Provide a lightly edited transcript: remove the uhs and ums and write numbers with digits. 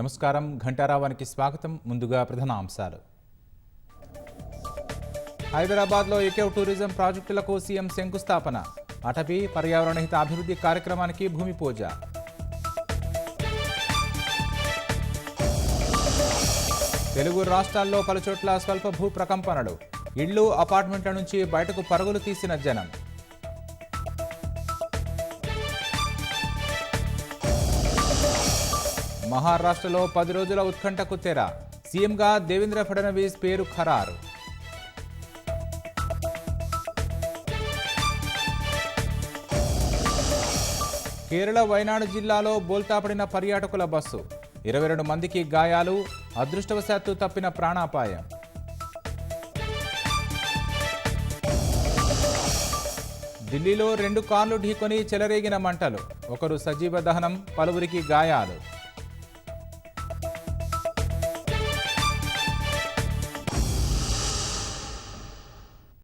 నమస్కారం ఘంటారావానికి స్వాగతం. ముందుగా ప్రధాన అంశాలు. హైదరాబాద్లో ఎకో టూరిజం ప్రాజెక్టులకు సీఎం శంకుస్థాపన. అటవీ పర్యావరణ హిత అభివృద్ధి కార్యక్రమానికి భూమి పూజ. తెలుగు రాష్ట్రాల్లో పలుచోట్ల స్వల్ప భూ ప్రకంపనలు. ఇళ్లు అపార్ట్మెంట్ల నుంచి బయటకు పరుగులు తీసిన జనం. మహారాష్ట్రలో 10 రోజుల ఉత్కంఠకు తెర. సీఎంగా దేవేంద్ర ఫడ్నవీస్ పేరు ఖరారు. కేరళ వైనాడు జిల్లాలో బోల్తాపడిన పర్యాటకుల బస్సు. 22 మందికి గాయాలు. అదృష్టవశాత్తు తప్పిన ప్రాణాపాయం. ఢిల్లీలో 2 కార్లు ఢీకొని చెలరేగిన మంటలు. ఒకరు సజీవ దహనం, పలువురికి గాయాలు.